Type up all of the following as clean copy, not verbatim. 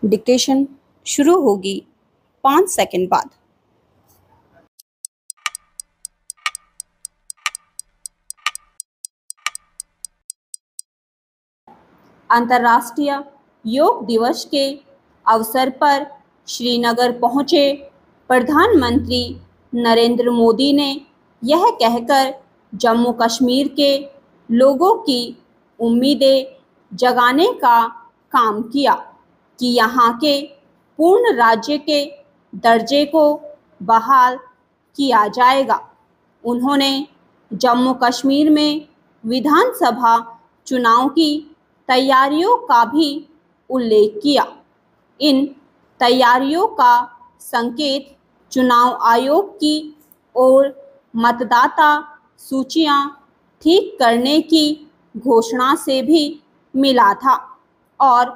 Dictation शुरू होगी 5 second बाद। अंतर्राष्ट्रीय योग दिवस के अवसर पर श्रीनगर पहुंचे प्रधानमंत्री नरेंद्र मोदी ने यह कहकर जम्मू कश्मीर के लोगों की उम्मीदें जगाने का काम किया कि यहाँ के पूर्ण राज्य के दर्जे को बहाल किया जाएगा। उन्होंने जम्मू कश्मीर में विधानसभा चुनाव की तैयारियों का भी उल्लेख किया। इन तैयारियों का संकेत चुनाव आयोग की ओर मतदाता सूचियां ठीक करने की घोषणा से भी मिला था और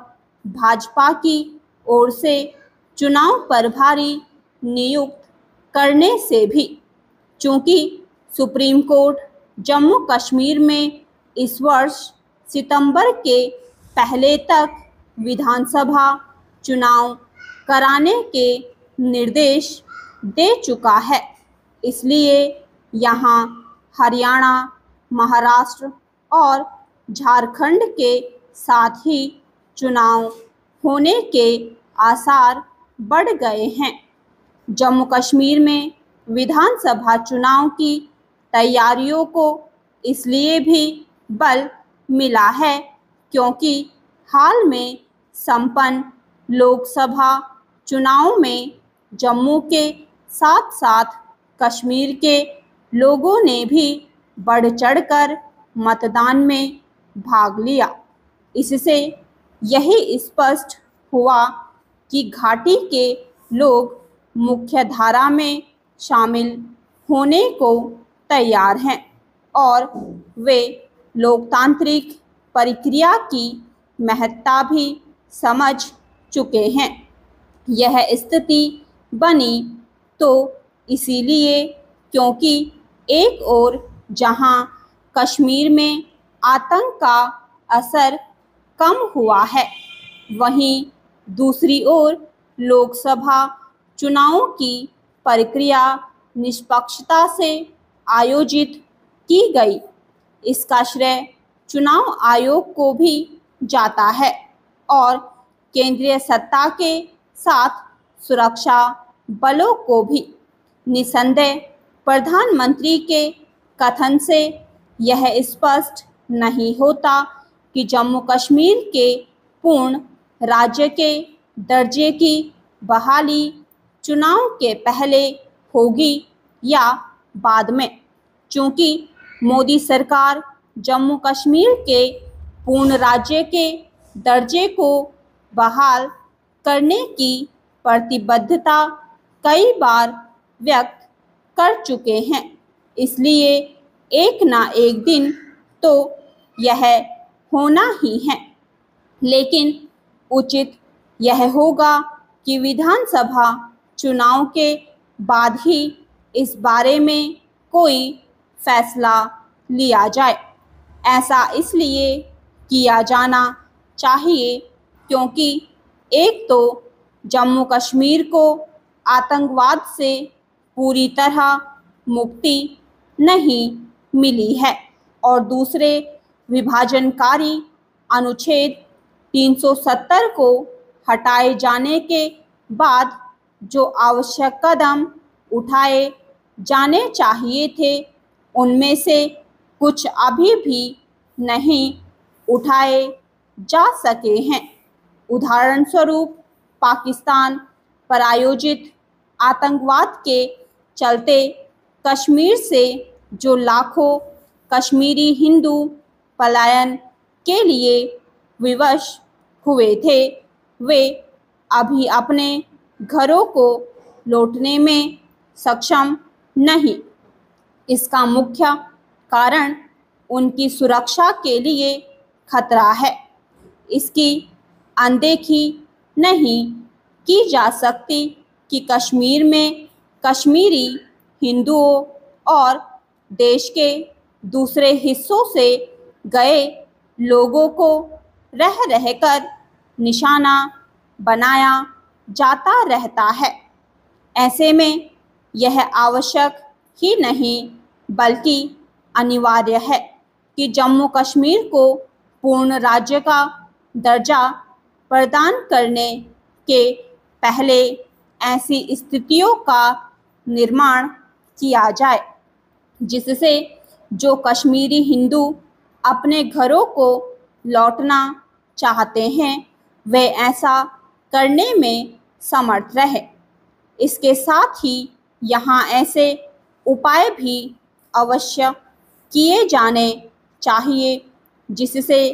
भाजपा की ओर से चुनाव प्रभारी नियुक्त करने से भी। चूंकि सुप्रीम कोर्ट जम्मू कश्मीर में इस वर्ष सितंबर के पहले तक विधानसभा चुनाव कराने के निर्देश दे चुका है, इसलिए यहाँ हरियाणा, महाराष्ट्र और झारखंड के साथ ही चुनाव होने के आसार बढ़ गए हैं। जम्मू कश्मीर में विधानसभा चुनाव की तैयारियों को इसलिए भी बल मिला है क्योंकि हाल में संपन्न लोकसभा चुनाव में जम्मू के साथ साथ कश्मीर के लोगों ने भी बढ़ चढ़कर मतदान में भाग लिया। इससे यही स्पष्ट हुआ कि घाटी के लोग मुख्य धारा में शामिल होने को तैयार हैं और वे लोकतांत्रिक प्रक्रिया की महत्ता भी समझ चुके हैं। यह स्थिति बनी तो इसीलिए क्योंकि एक ओर जहां कश्मीर में आतंक का असर कम हुआ है, वहीं दूसरी ओर लोकसभा चुनावों की प्रक्रिया निष्पक्षता से आयोजित की गई। इसका श्रेय चुनाव आयोग को भी जाता है और केंद्रीय सत्ता के साथ सुरक्षा बलों को भी। निसंदेह प्रधानमंत्री के कथन से यह स्पष्ट नहीं होता कि जम्मू कश्मीर के पूर्ण राज्य के दर्जे की बहाली चुनाव के पहले होगी या बाद में। चूंकि मोदी सरकार जम्मू कश्मीर के पूर्ण राज्य के दर्जे को बहाल करने की प्रतिबद्धता कई बार व्यक्त कर चुके हैं, इसलिए एक ना एक दिन तो यह होना ही है। लेकिन उचित यह होगा कि विधानसभा चुनाव के बाद ही इस बारे में कोई फैसला लिया जाए। ऐसा इसलिए किया जाना चाहिए क्योंकि एक तो जम्मू कश्मीर को आतंकवाद से पूरी तरह मुक्ति नहीं मिली है और दूसरे विभाजनकारी अनुच्छेद 370 को हटाए जाने के बाद जो आवश्यक कदम उठाए जाने चाहिए थे, उनमें से कुछ अभी भी नहीं उठाए जा सके हैं। उदाहरण स्वरूप पाकिस्तान प्रायोजित आतंकवाद के चलते कश्मीर से जो लाखों कश्मीरी हिंदू पलायन के लिए विवश हुए थे, वे अभी अपने घरों को लौटने में सक्षम नहीं। इसका मुख्य कारण उनकी सुरक्षा के लिए खतरा है। इसकी अनदेखी नहीं की जा सकती कि कश्मीर में कश्मीरी हिंदुओं और देश के दूसरे हिस्सों से गए लोगों को रह रहकर निशाना बनाया जाता रहता है। ऐसे में यह आवश्यक ही नहीं बल्कि अनिवार्य है कि जम्मू कश्मीर को पूर्ण राज्य का दर्जा प्रदान करने के पहले ऐसी स्थितियों का निर्माण किया जाए जिससे जो कश्मीरी हिंदू अपने घरों को लौटना चाहते हैं वे ऐसा करने में समर्थ रहे। इसके साथ ही यहाँ ऐसे उपाय भी अवश्य किए जाने चाहिए जिससे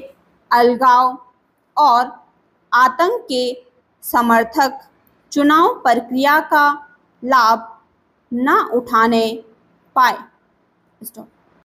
अलगाव और आतंक के समर्थक चुनाव प्रक्रिया का लाभ न उठाने पाए।